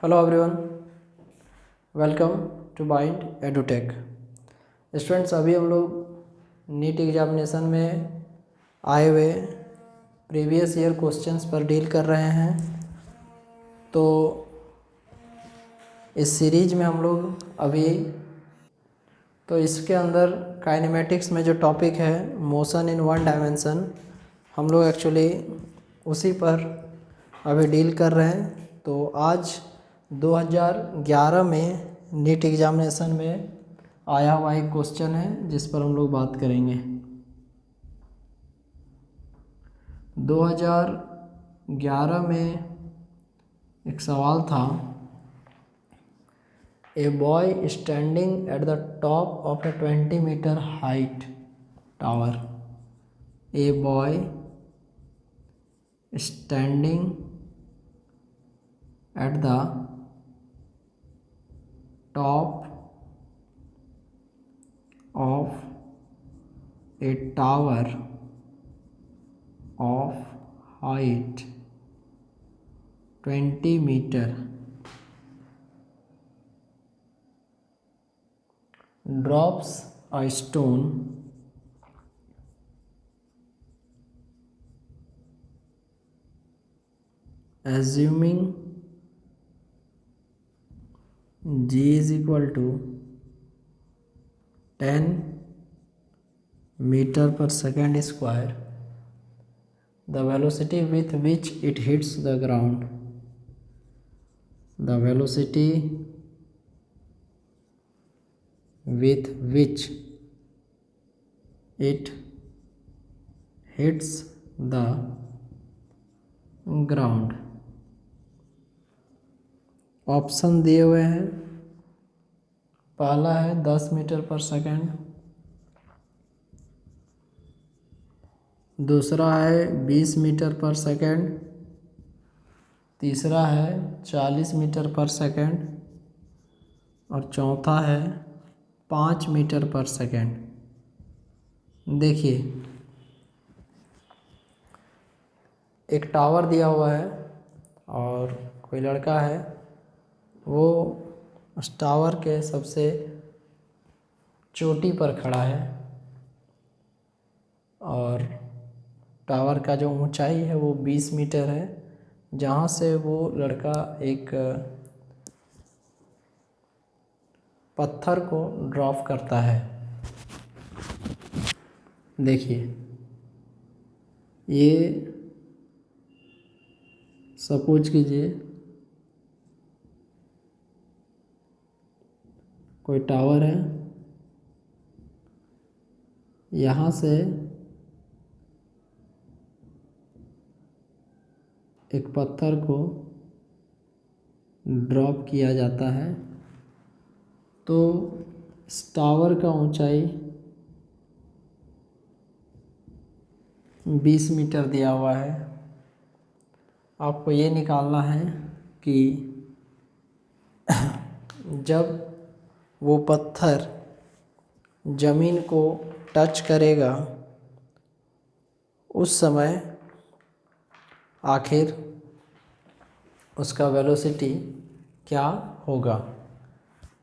Hello everyone, welcome to Bind Edutech. Students, अभी हम लोग नीट एग्जामिनेशन में आए हुए प्रीवियस ईयर क्वेश्चंस पर डील कर रहे हैं। तो इस सीरीज में हम लोग अभी इसके अंदर काइनेमेटिक्स में जो टॉपिक है मोशन इन वन डायमेंशन, हम लोग एक्चुअली उसी पर अभी डील कर रहे हैं। तो आज 2011 में नीट एग्जामिनेशन में आया हुआ एक क्वेश्चन है जिस पर हम लोग बात करेंगे। 2011 में एक सवाल था, a boy standing at the top of a 20 metre height tower. A boy standing at the top of a tower of height 20 meter drops a stone assuming g is equal to 10 meter per second square, the velocity with which it hits the ground, the velocity with which it hits the ground। Option दिए हुए हैं। पहला है 10 metre per second, दूसरा है 20 metre per second, तीसरा है 40 metre per second और चौथा है 5 मीटर पर सेकेंड। देखिए, एक टावर दिया हुआ है और कोई लड़का है, वो उस टावर के सबसे चोटी पर खड़ा है और टावर का जो ऊंचाई है वो 20 मीटर है, जहाँ से वो लड़का एक पत्थर को ड्रॉप करता है। देखिए, ये सपोज कीजिए कोई टावर है, यहाँ से एक पत्थर को ड्रॉप किया जाता है। तो इस टावर का ऊंचाई 20 मीटर दिया हुआ है। आपको ये निकालना है कि जब वो पत्थर ज़मीन को टच करेगा उस समय आखिर उसका वेलोसिटी क्या होगा।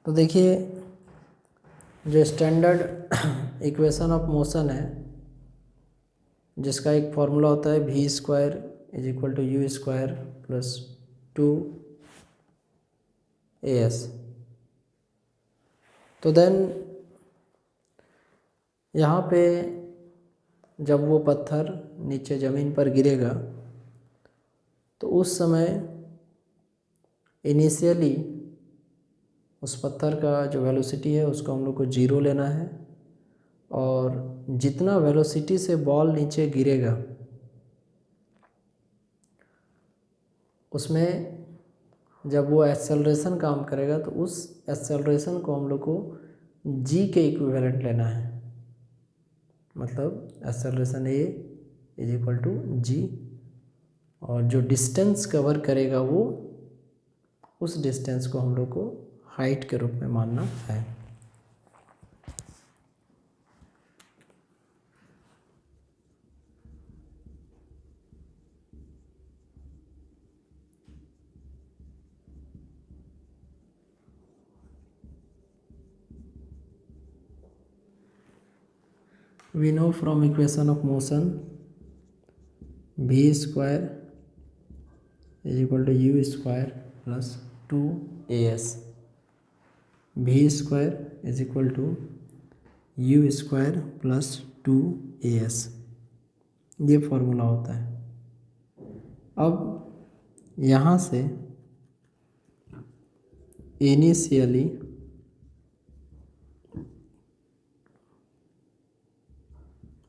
तो देखिए, जो स्टैंडर्ड इक्वेशन ऑफ मोशन है, जिसका एक फॉर्मूला होता है v square is equal to u square plus 2as। तो देन यहाँ पे जब वो पत्थर नीचे ज़मीन पर गिरेगा तो उस समय इनिशियली उस पत्थर का जो वेलोसिटी है उसको हम लोग को 0 लेना है, और जितना वेलोसिटी से बॉल नीचे गिरेगा उसमें जब वो एक्सेलरेशन काम करेगा तो उस एक्सेलरेशन को हम लोग को g के इक्विवेलेंट लेना है। मतलब acceleration a is equal to g, और जो डिस्टेंस कवर करेगा वो उस डिस्टेंस को हम लोग को हाइट के रूप में मानना है। We know from equation of motion v square is equal to u square plus 2as. v square is equal to u square plus 2as, ये फॉर्मूला होता है। अब यहाँ से इनिशियली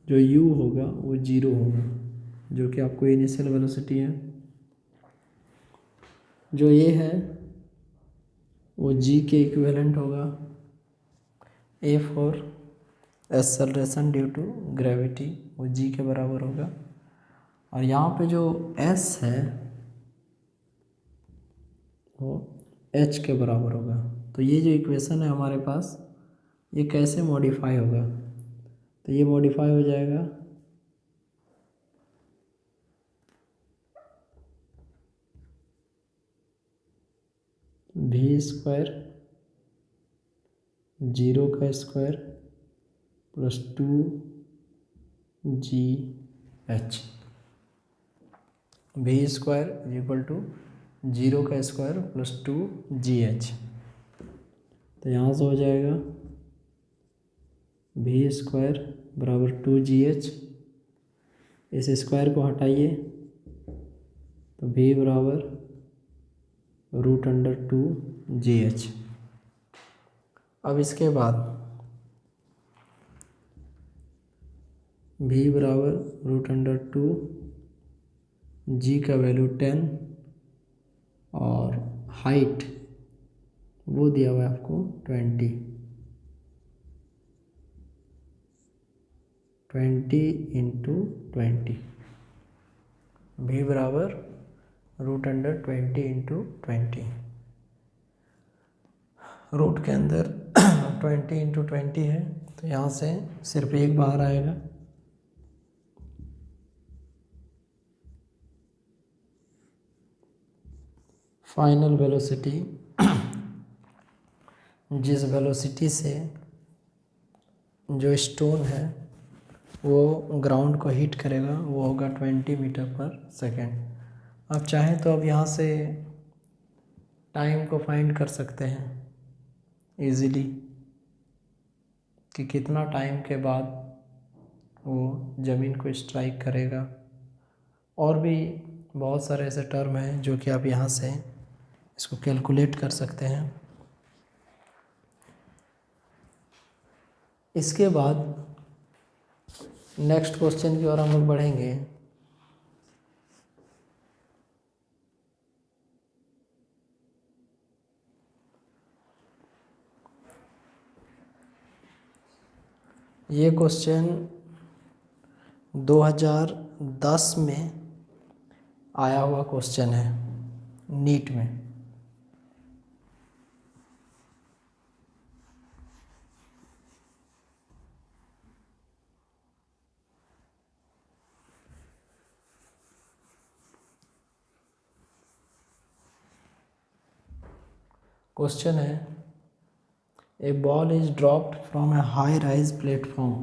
जो u होगा वो 0 होगा, जो कि आपको इनिशियल वेलोसिटी है। जो ये है वो g के इक्विवेलेंट होगा। a for acceleration due to gravity, वो g के बराबर होगा। और यहाँ पे जो s है वो h के बराबर होगा। तो ये जो इक्वेशन है हमारे पास, ये कैसे मॉडिफाई होगा? तो ये मॉडिफाई हो जाएगा v स्क्वायर 0 का square plus 2gh। v square is equal to 0 का स्क्वायर प्लस 2gh। तो यहाँ से हो जाएगा v स्क्वायर बराबर 2gh। इस स्क्वायर को हटाइए तो v बराबर √2gh। अब इसके बाद v बराबर √2, g का वैल्यू 10 और हाइट वो दिया हुआ है आपको 20 इंटू 20। v बराबर √20 इंटू 20। रूट के अंदर 20 इंटू 20 है, तो यहाँ से सिर्फ एक बाहर आएगा। फाइनल वेलोसिटी, जिस वेलोसिटी से जो स्टोन है वो ग्राउंड को हिट करेगा, वो होगा 20 मीटर पर सेकेंड। आप चाहें तो अब यहाँ से टाइम को फाइंड कर सकते हैं इजीली कि कितना टाइम के बाद वो ज़मीन को स्ट्राइक करेगा। और भी बहुत सारे ऐसे टर्म हैं जो कि आप यहाँ से इसको कैलकुलेट कर सकते हैं। इसके बाद नेक्स्ट क्वेश्चन की ओर हम लोग बढ़ेंगे। ये क्वेश्चन 2010 में आया हुआ क्वेश्चन है नीट में। क्वेश्चन है, a ball is dropped from a high rise platform.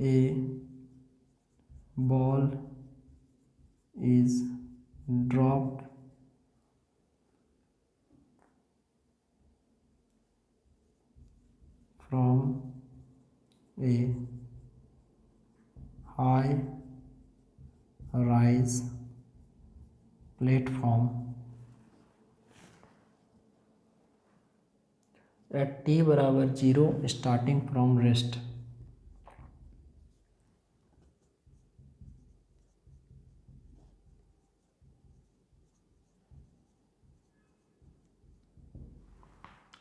A ball is dropped from a high rise platform at t बराबर 0 starting from rest.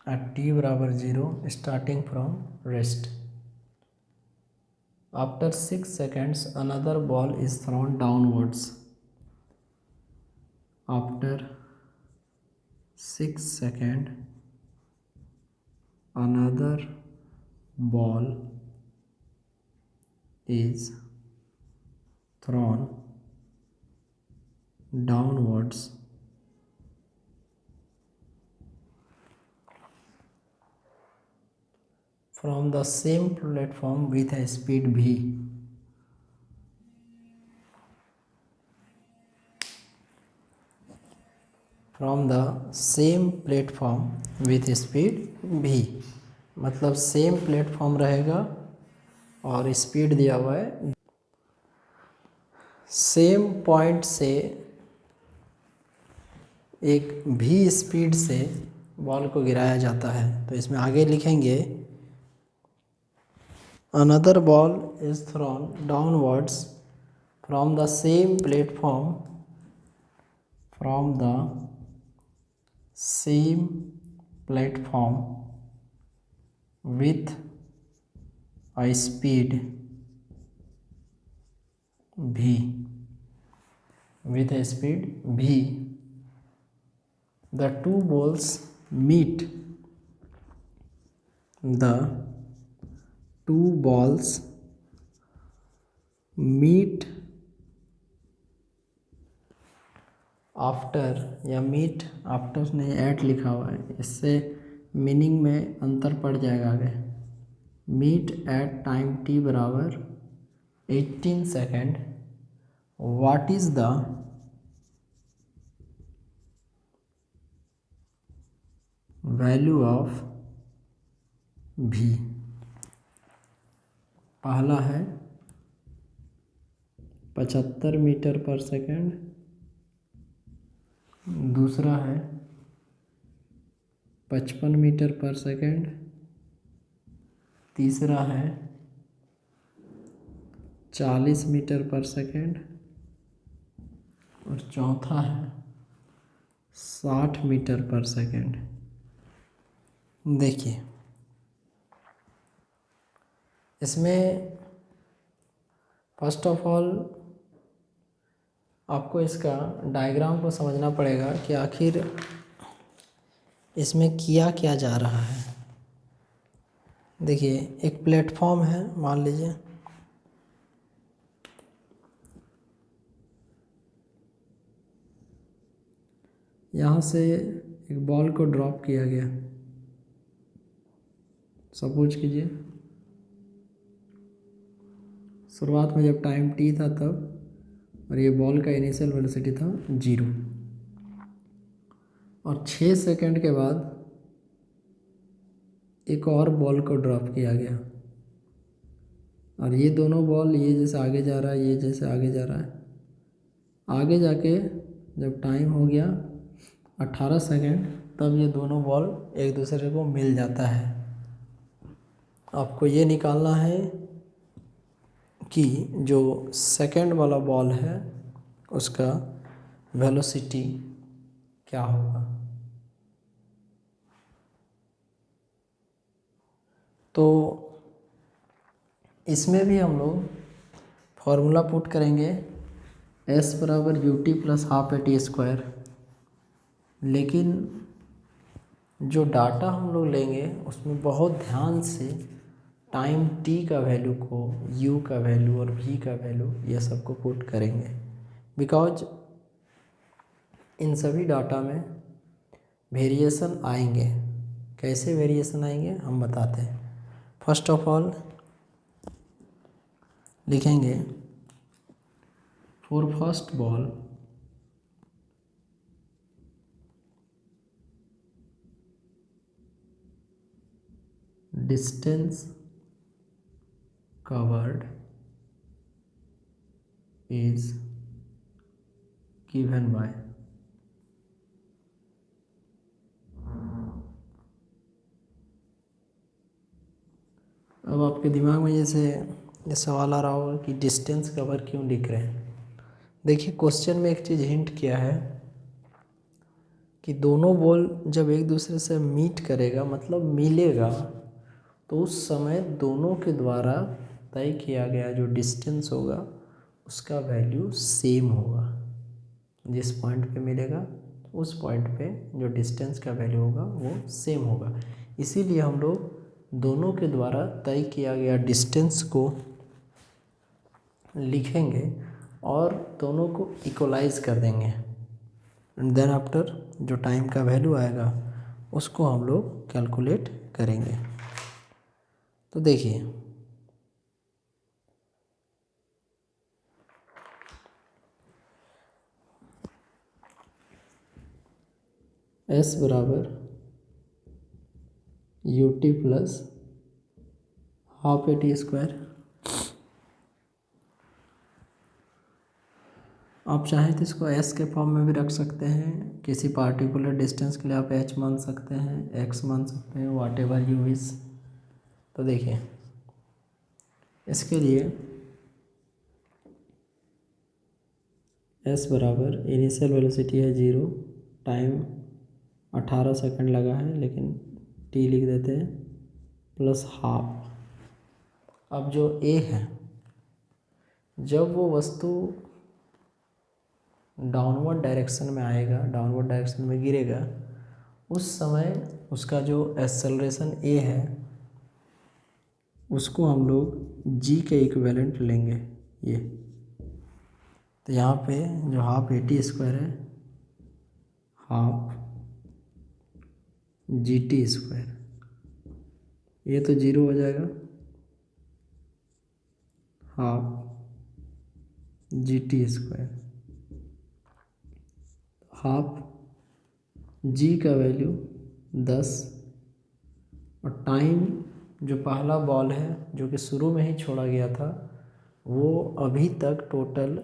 At t बराबर 0 starting from rest. After 6 seconds another ball is thrown downwards. After 6 seconds another ball is thrown downwards. from the same platform with a speed v. From the same platform with speed v, मतलब same platform रहेगा और speed दिया हुआ है, same point से एक भी speed से बॉल को गिराया जाता है। तो इसमें आगे लिखेंगे another ball is throne downwards from the same platform, from the same platform with a speed v, with a speed v, the two balls meet, the two balls meet after, या meet after नहीं eight लिखा हुआ है, इससे meaning में अंतर पड़ जाएगा आगे। मीट एट टाइम t बराबर 18 second. What is the value of v? पहला है 75 मीटर पर सेकेंड, दूसरा है 55 मीटर पर सेकेंड, तीसरा है 40 मीटर पर सेकेंड और चौथा है 60 मीटर पर सेकेंड। देखिए इसमें फर्स्ट ऑफ ऑल आपको इसका डायग्राम को समझना पड़ेगा कि आखिर इसमें किया क्या जा रहा है। देखिए एक प्लेटफॉर्म है, मान लीजिए यहाँ से एक बॉल को ड्रॉप किया गया, सपोज कीजिए शुरुआत में जब टाइम t था तब, और ये बॉल का इनिशियल वेलोसिटी था 0, और 6 सेकंड के बाद एक और बॉल को ड्रॉप किया गया, और ये दोनों बॉल ये जैसे आगे जा रहा है, ये जैसे आगे जा रहा है, आगे जाके जब टाइम हो गया 18 सेकंड तब ये दोनों बॉल एक दूसरे को मिल जाता है। आपको ये निकालना है कि जो सेकंड वाला बॉल है उसका वेलोसिटी क्या होगा। तो इसमें भी हम लोग फॉर्मूला पुट करेंगे s बराबर U T plus half A T square, लेकिन जो डाटा हम लोग लेंगे उसमें बहुत ध्यान से टाइम t का वैल्यू को, u का वैल्यू और v का वैल्यू ये सबको पुट करेंगे, बिकॉज इन सभी डाटा में वेरिएशन आएंगे। कैसे वेरिएशन आएंगे हम बताते हैं। फर्स्ट ऑफ ऑल लिखेंगे for first ball distance covered is given by अब आपके दिमाग में जैसे ये सवाल आ रहा होगा कि डिस्टेंस कवर क्यों लिख रहे हैं। देखिए क्वेश्चन में एक चीज़ हिंट किया है कि दोनों बॉल जब एक दूसरे से मीट करेगा, मतलब मिलेगा, तो उस समय दोनों के द्वारा तय किया गया जो डिस्टेंस होगा उसका वैल्यू सेम होगा। जिस पॉइंट पे मिलेगा उस पॉइंट पे जो डिस्टेंस का वैल्यू होगा वो सेम होगा। इसीलिए हम लोग दोनों के द्वारा तय किया गया डिस्टेंस को लिखेंगे और दोनों को इक्वलाइज कर देंगे, एंड देन आफ्टर जो टाइम का वैल्यू आएगा उसको हम लोग कैलकुलेट करेंगे। तो देखिए S बराबर U T plus half A T square. आप चाहें तो इसको s के फॉर्म में भी रख सकते हैं, किसी पार्टिकुलर डिस्टेंस के लिए आप h मान सकते हैं, x मान सकते हैं, वाट एवर यू विश। तो देखिए इसके लिए s बराबर इनिशियल वेलोसिटी है 0, टाइम 18 सेकंड लगा है लेकिन t लिख देते हैं, प्लस हाफ। अब जो a है, जब वो वस्तु डाउनवर्ड डायरेक्शन में आएगा, डाउनवर्ड डायरेक्शन में गिरेगा, उस समय उसका जो एक्सेलरेशन a है उसको हम लोग g के इक्विवेलेंट लेंगे ये। तो यहाँ पे जो हाफ ए टी स्क्वायर है, हाफ जी टी स्क्वायर, ये तो 0 हो जाएगा, half G T square, half G का वैल्यू 10, और टाइम जो पहला बॉल है जो कि शुरू में ही छोड़ा गया था वो अभी तक टोटल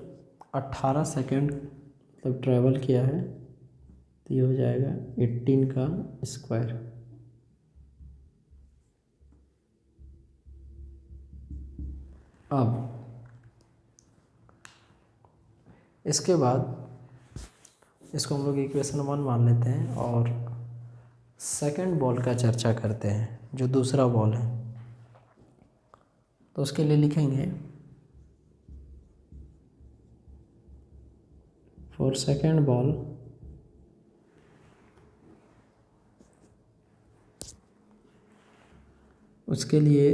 18 सेकंड मतलब ट्रैवल किया है, तो ये हो जाएगा 18 का स्क्वायर। अब इसके बाद इसको हम लोग इक्वेशन 1 मान लेते हैं और सेकंड बॉल का चर्चा करते हैं, जो दूसरा बॉल है। तो उसके लिए लिखेंगे फॉर सेकंड बॉल उसके लिए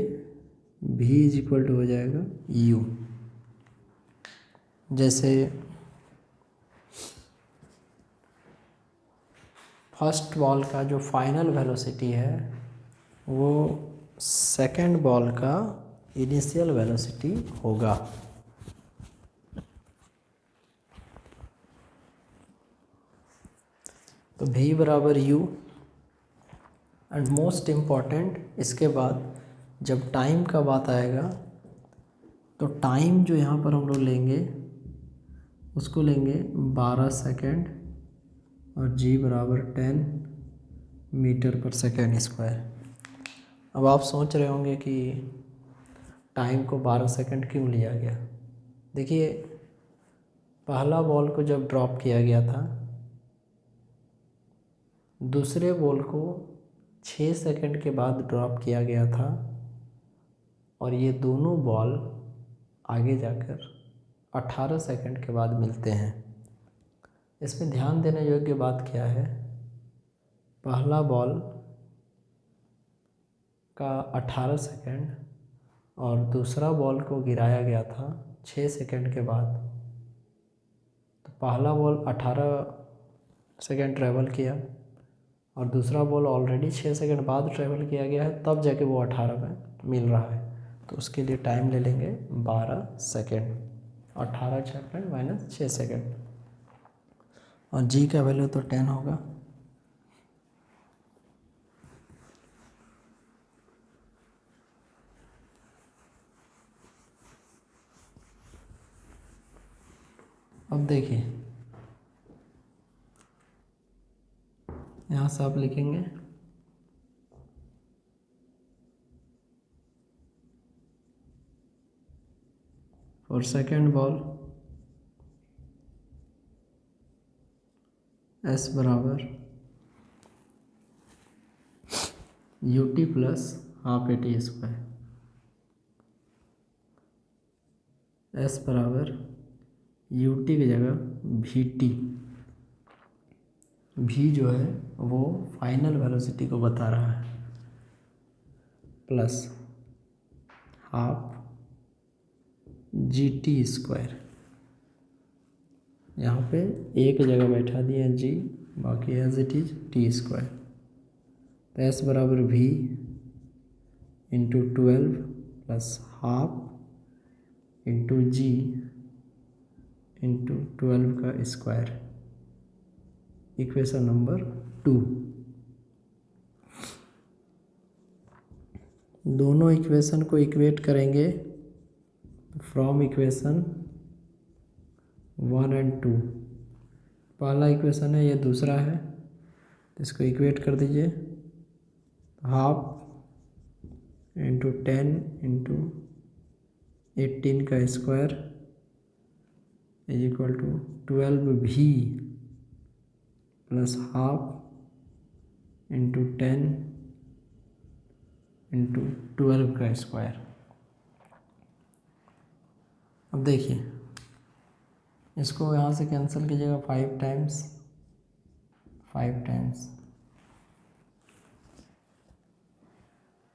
v इज इक्वल टू हो जाएगा u। जैसे फर्स्ट बॉल का जो फाइनल वेलोसिटी है वो सेकंड बॉल का इनिशियल वेलोसिटी होगा। तो v बराबर u, एंड मोस्ट इम्पॉर्टेंट इसके बाद जब टाइम का बात आएगा तो टाइम जो यहाँ पर हम लोग लेंगे उसको लेंगे 12 सेकेंड और g बराबर 10 मीटर पर सेकेंड स्क्वायर। अब आप सोच रहे होंगे कि टाइम को 12 सेकंड क्यों लिया गया। देखिए पहला बॉल को जब ड्रॉप किया गया था, दूसरे बॉल को 6 सेकंड के बाद ड्रॉप किया गया था, और ये दोनों बॉल आगे जाकर 18 सेकंड के बाद मिलते हैं। इसमें ध्यान देने योग्य बात क्या है, पहला बॉल का 18 सेकंड और दूसरा बॉल को गिराया गया था 6 सेकंड के बाद। तो पहला बॉल 18 सेकंड ट्रैवल किया और दूसरा बॉल ऑलरेडी 6 सेकंड बाद ट्रैवल किया गया है, तब जाके वो 18 में मिल रहा है। तो उसके लिए टाइम ले लेंगे 12 सेकंड, 18 सेकंड माइनस 6 सेकंड, और जी का वैल्यू तो 10 होगा। अब देखिए यहाँ से आप लिखेंगे फॉर सेकेंड बॉल s बराबर U T plus half A T square, s बराबर यू टी की जगह वी टी, v जो है वो फाइनल वेलोसिटी को बता रहा है, plus half G T square. यहाँ पे एक जगह बैठा दिया g, बाकी as it is T square. तो s बराबर v into 12 plus half into G into 12 का स्क्वायर, इक्वेशन नंबर 2। दोनों इक्वेशन को इक्वेट करेंगे फ्रॉम इक्वेशन 1 एंड 2। पहला इक्वेशन है, ये दूसरा है, तो इसको इक्वेट कर दीजिए। हाफ इंटू 10 इंटू 18 का square is equal to 12v plus half into 10 into 12 का स्क्वायर। अब देखिए, इसको यहाँ से कैंसिल कीजिएगा 5 टाइम्स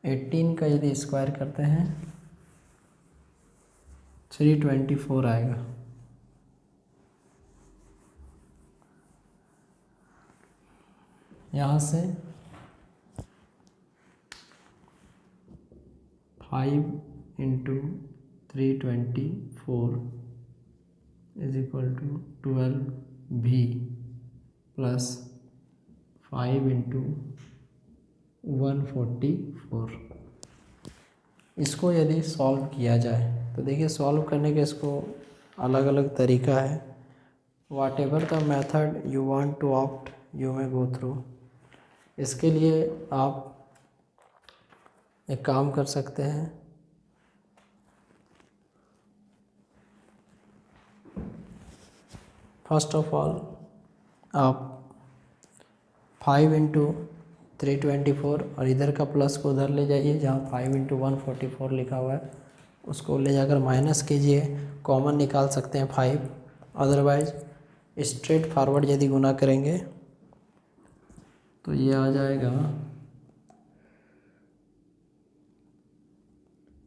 18 का यदि स्क्वायर करते हैं 324 आएगा। यहाँ से 5 into 324 is equal to 12v plus 5 into 144। इसको यदि सॉल्व किया जाए तो देखिए, सॉल्व करने के इसको अलग अलग तरीका है। Whatever the method you want to opt you may go through. इसके लिए आप एक काम कर सकते हैं, फर्स्ट ऑफ ऑल आप 5 इंटू 324 और इधर का प्लस को उधर ले जाइए, जहाँ 5 इंटू 144 लिखा हुआ है उसको ले जाकर माइनस कीजिए, कॉमन निकाल सकते हैं 5। अदरवाइज स्ट्रेट फॉरवर्ड यदि गुना करेंगे तो ये आ जाएगा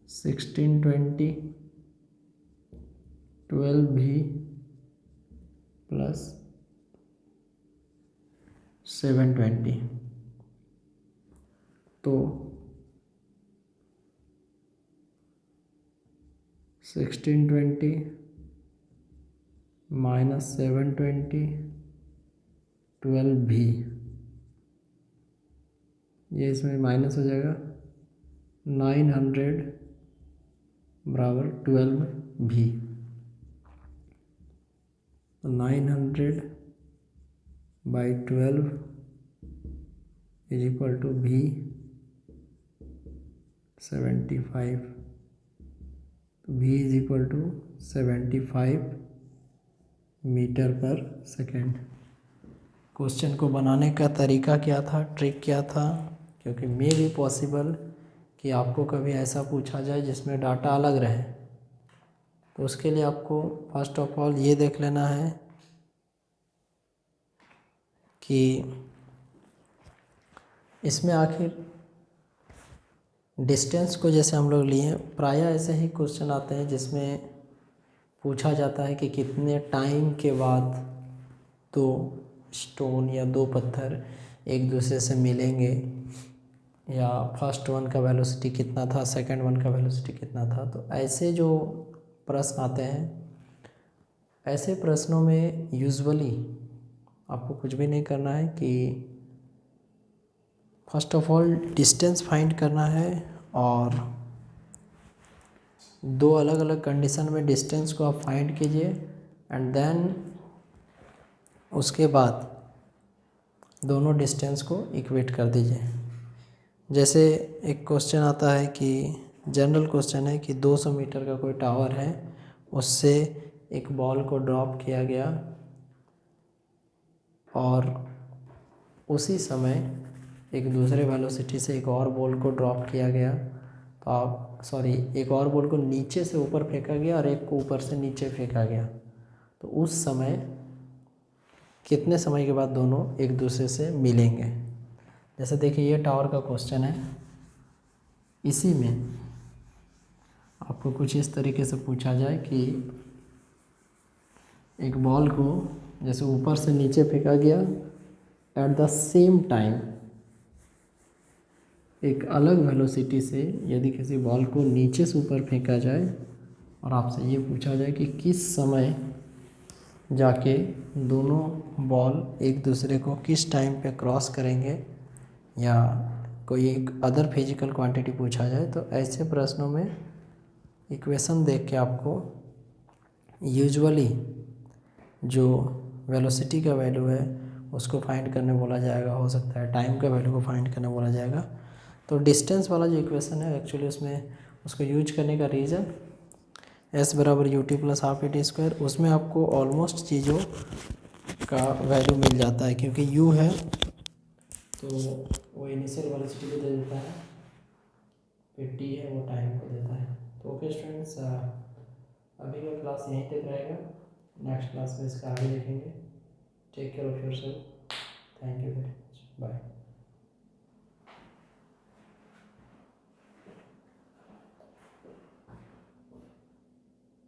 1620 12v प्लस 720। तो 1620 माइनस 720 12v, ये इसमें माइनस हो जाएगा, 900 बराबर 12v। 900 by 12 is equal to v 75। v is equal to 75 metre per second. Question को बनाने का तरीका क्या था, ट्रिक क्या था, क्योंकि मे भी पॉसिबल कि आपको कभी ऐसा पूछा जाए जिसमें डाटा अलग रहे। तो उसके लिए आपको फर्स्ट ऑफ ऑल ये देख लेना है कि इसमें आखिर डिस्टेंस को जैसे हम लोग लिए, प्रायः ऐसे ही क्वेश्चन आते हैं जिसमें पूछा जाता है कि कितने टाइम के बाद दो स्टोन या दो पत्थर एक दूसरे से मिलेंगे, या फर्स्ट वन का वेलोसिटी कितना था, सेकंड वन का वेलोसिटी कितना था। तो ऐसे जो प्रश्न आते हैं, ऐसे प्रश्नों में यूजुअली आपको कुछ भी नहीं करना है कि first of all distance find करना है, और दो अलग अलग कंडीशन में डिस्टेंस को आप फाइंड कीजिए, एंड देन उसके बाद दोनों डिस्टेंस को इक्वेट कर दीजिए। जैसे एक क्वेश्चन आता है कि जनरल क्वेश्चन है कि 200 मीटर का कोई टावर है, उससे एक बॉल को ड्रॉप किया गया और उसी समय एक दूसरे वेलोसिटी से एक और बॉल को ड्रॉप किया गया। तो आप एक और बॉल को नीचे से ऊपर फेंका गया और एक को ऊपर से नीचे फेंका गया। तो उस समय कितने समय के बाद दोनों एक दूसरे से मिलेंगे। जैसे देखिए, ये टावर का क्वेश्चन है, इसी में आपको कुछ इस तरीके से पूछा जाए कि एक बॉल को जैसे ऊपर से नीचे फेंका गया, एट द सेम टाइम एक अलग वेलोसिटी से यदि किसी बॉल को नीचे से ऊपर फेंका जाए और आपसे ये पूछा जाए कि किस समय जाके दोनों बॉल एक दूसरे को किस टाइम पे क्रॉस करेंगे, या कोई एक अदर फिजिकल क्वांटिटी पूछा जाए, तो ऐसे प्रश्नों में इक्वेशन देख के आपको यूजुअली जो वेलोसिटी का वैल्यू है उसको फाइंड करने बोला जाएगा, हो सकता है टाइम का वैल्यू को फाइंड करने बोला जाएगा। तो डिस्टेंस वाला जो इक्वेशन है एक्चुअली उसमें उसको यूज करने का रीज़न s बराबर U T plus half A T square, उसमें आपको ऑलमोस्ट चीज़ों का वैल्यू मिल जाता है, क्योंकि u है तो वो इनिशियल वेलोसिटी को दे देता है, फिर t है वो टाइम को देता है। तो ओके स्टूडेंट्स, अभी का क्लास यहीं तक रहेगा, नेक्स्ट क्लास में इसका आगे देखेंगे। Take care of yourself, thank you very much, bye.